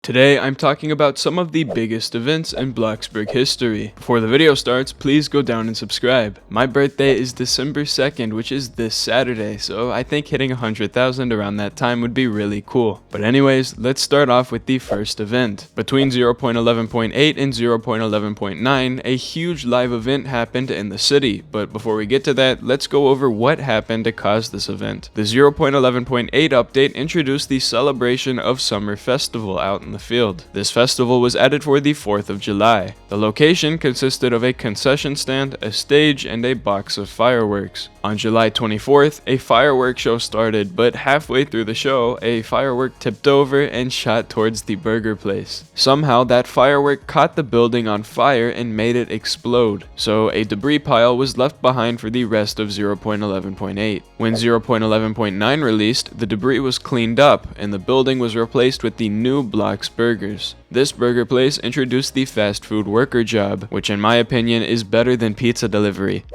Today, I'm talking about some of the biggest events in Bloxburg history. Before the video starts, please go down and subscribe. My birthday is December 2nd, which is this Saturday, so I think hitting 100,000 around that time would be really cool. But anyways, let's start off with the first event. Between 0.11.8 and 0.11.9, a huge live event happened in the city, but before we get to that, let's go over what happened to cause this event. The 0.11.8 update introduced the celebration of Summer Festival out in the field. This festival was added for the 4th of July. The location consisted of a concession stand, a stage, and a box of fireworks. On July 24th, a fireworks show started, but halfway through the show, a firework tipped over and shot towards the burger place. Somehow, that firework caught the building on fire and made it explode, so a debris pile was left behind for the rest of 0.11.8. When 0.11.9 released, the debris was cleaned up, and the building was replaced with the new Bloxburg Burgers. This burger place introduced the fast food worker job, which in my opinion is better than pizza delivery.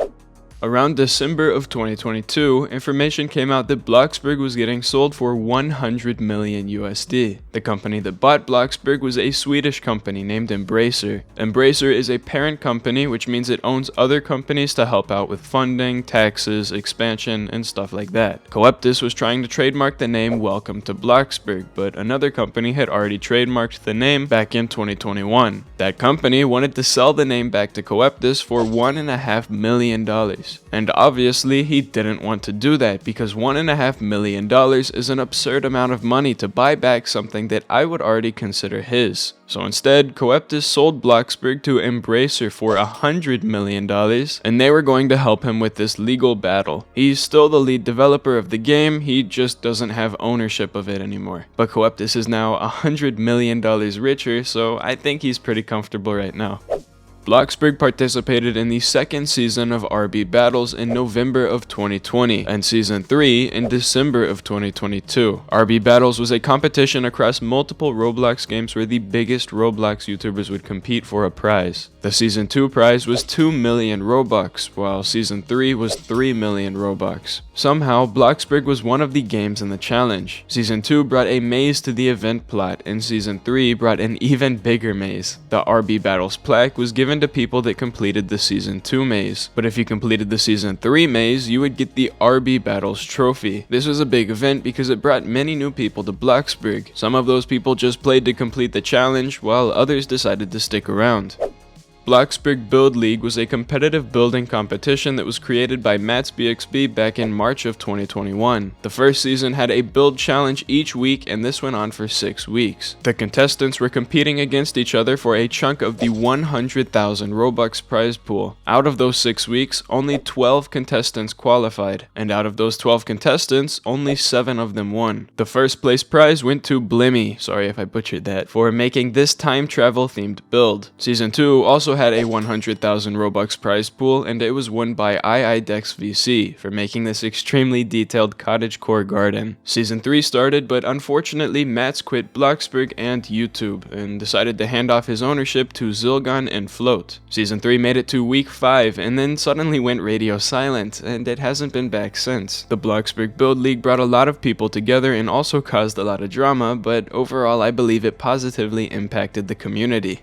Around December of 2022, information came out that Bloxburg was getting sold for 100 million USD. The company that bought Bloxburg was a Swedish company named Embracer. Embracer is a parent company, which means it owns other companies to help out with funding, taxes, expansion, and stuff like that. Coeptus was trying to trademark the name Welcome to Bloxburg, but another company had already trademarked the name back in 2021. That company wanted to sell the name back to Coeptus for $1.5 million. And obviously he didn't want to do that because $1.5 million is an absurd amount of money to buy back something that I would already consider his. So instead, Coeptus sold Bloxburg to Embracer for $100 million, and they were going to help him with this legal battle. He's still the lead developer of the game, he just doesn't have ownership of it anymore. But Coeptus is now $100 million richer, so I think he's pretty comfortable right now. Bloxburg participated in the second season of RB Battles in November of 2020 and season 3 in December of 2022. RB Battles was a competition across multiple Roblox games where the biggest Roblox YouTubers would compete for a prize. The season 2 prize was 2 million Robux, while season 3 was 3 million Robux. Somehow, Bloxburg was one of the games in the challenge. Season 2 brought a maze to the event plot, and season 3 brought an even bigger maze. The RB Battles plaque was given to people that completed the season 2 maze, but if you completed the season 3 maze, you would get the RB Battles trophy. This was a big event because it brought many new people to Bloxburg. Some of those people just played to complete the challenge, while others decided to stick around. Bloxburg Build League was a competitive building competition that was created by MatsBXB back in March of 2021. The first season had a build challenge each week, and this went on for 6 weeks. The contestants were competing against each other for a chunk of the 100,000 Robux prize pool. Out of those 6 weeks, only 12 contestants qualified, and out of those 12 contestants, only 7 of them won. The first place prize went to Blimmy, sorry if I butchered that, for making this time travel themed build. Season 2 also had a 100,000 Robux prize pool, and it was won by VC for making this extremely detailed cottagecore garden. Season 3 started, but unfortunately Mats quit Bloxburg and YouTube and decided to hand off his ownership to Zilgon and Float. Season 3 made it to week 5 and then suddenly went radio silent, and it hasn't been back since. The Bloxburg Build League brought a lot of people together and also caused a lot of drama, but overall I believe it positively impacted the community.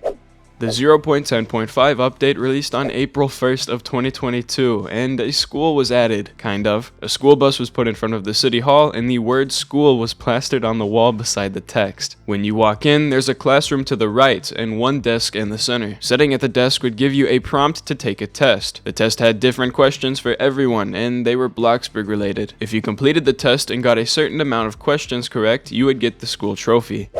The 0.10.5 update released on April 1st of 2022, and a school was added, kind of. A school bus was put in front of the city hall, and the word school was plastered on the wall beside the text. When you walk in, there's a classroom to the right, and one desk in the center. Sitting at the desk would give you a prompt to take a test. The test had different questions for everyone, and they were Bloxburg related. If you completed the test and got a certain amount of questions correct, you would get the school trophy.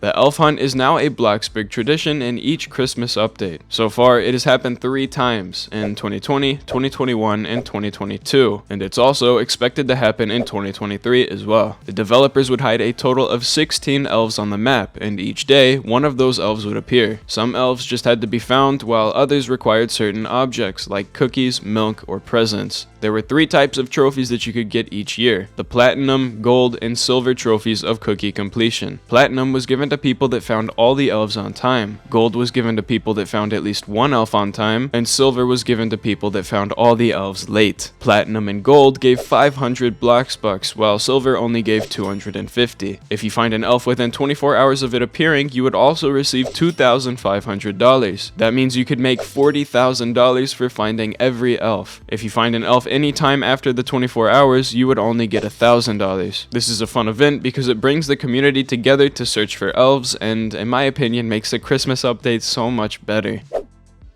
The elf hunt is now a Bloxburg tradition in each Christmas update. So far, it has happened 3 times, in 2020, 2021, and 2022, and it's also expected to happen in 2023 as well. The developers would hide a total of 16 elves on the map, and each day, one of those elves would appear. Some elves just had to be found, while others required certain objects, like cookies, milk, or presents. There were 3 types of trophies that you could get each year: the platinum, gold, and silver trophies of cookie completion. Platinum was given to people that found all the elves on time, gold was given to people that found at least 1 elf on time, and silver was given to people that found all the elves late. Platinum and gold gave 500 Bloxbucks, while silver only gave 250. If you find an elf within 24 hours of it appearing, you would also receive $2,500. That means you could make $40,000 for finding every elf. If you find an elf anytime after the 24 hours, you would only get $1,000. This is a fun event because it brings the community together to search for elves and, in my opinion, makes the Christmas update so much better.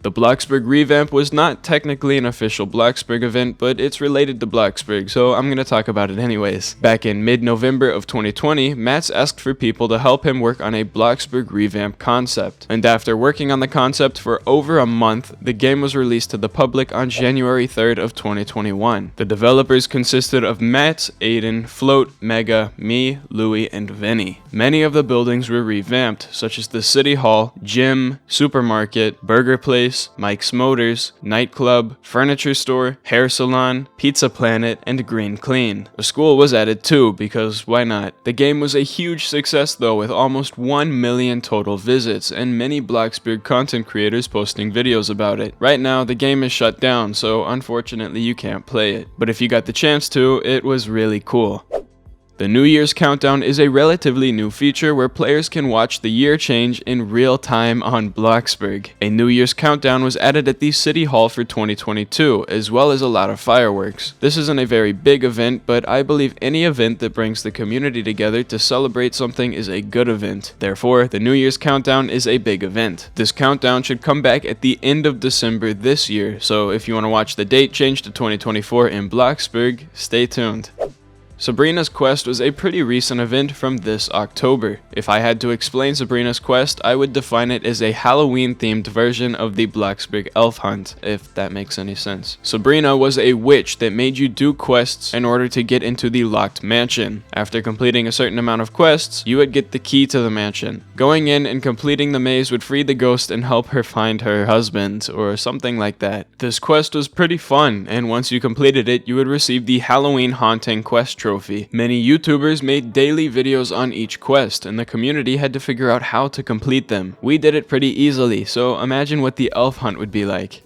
The Bloxburg Revamp was not technically an official Bloxburg event, but it's related to Bloxburg, so I'm gonna talk about it anyways. Back in mid-November of 2020, Mats asked for people to help him work on a Bloxburg Revamp concept. And after working on the concept for over a month, the game was released to the public on January 3rd of 2021. The developers consisted of Mats, Aiden, Float, Mega, me, Louie, and Vinny. Many of the buildings were revamped, such as the City Hall, gym, supermarket, burger place, Mike's Motors, nightclub, furniture store, hair salon, pizza planet, and green clean. A school was added too, because why not? The game was a huge success though, with almost 1 million total visits, and many Bloxburg content creators posting videos about it. Right now, the game is shut down, so unfortunately you can't play it. But if you got the chance to, it was really cool. The New Year's Countdown is a relatively new feature where players can watch the year change in real time on Bloxburg. A New Year's Countdown was added at the City Hall for 2022, as well as a lot of fireworks. This isn't a very big event, but I believe any event that brings the community together to celebrate something is a good event. Therefore, the New Year's Countdown is a big event. This countdown should come back at the end of December this year, so if you want to watch the date change to 2024 in Bloxburg, stay tuned. Sabrina's Quest was a pretty recent event from this October. If I had to explain Sabrina's Quest, I would define it as a Halloween-themed version of the Bloxburg Elf Hunt, if that makes any sense. Sabrina was a witch that made you do quests in order to get into the locked mansion. After completing a certain amount of quests, you would get the key to the mansion. Going in and completing the maze would free the ghost and help her find her husband, or something like that. This quest was pretty fun, and once you completed it, you would receive the Halloween Haunting Quest trophy. Many YouTubers made daily videos on each quest, and the community had to figure out how to complete them. We did it pretty easily, so imagine what the elf hunt would be like.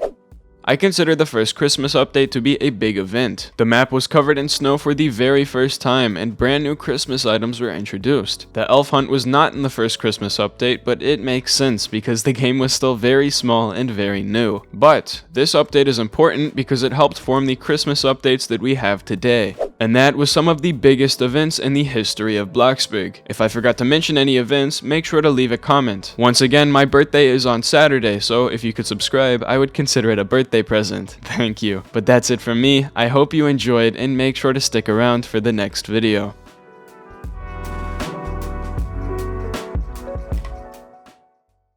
I consider the first Christmas update to be a big event. The map was covered in snow for the very first time, and brand new Christmas items were introduced. The elf hunt was not in the first Christmas update, but it makes sense because the game was still very small and very new. But this update is important because it helped form the Christmas updates that we have today. And that was some of the biggest events in the history of Bloxburg. If I forgot to mention any events, make sure to leave a comment. Once again, my birthday is on Saturday, so if you could subscribe, I would consider it a birthday present. Thank you. But that's it from me. I hope you enjoyed, and make sure to stick around for the next video.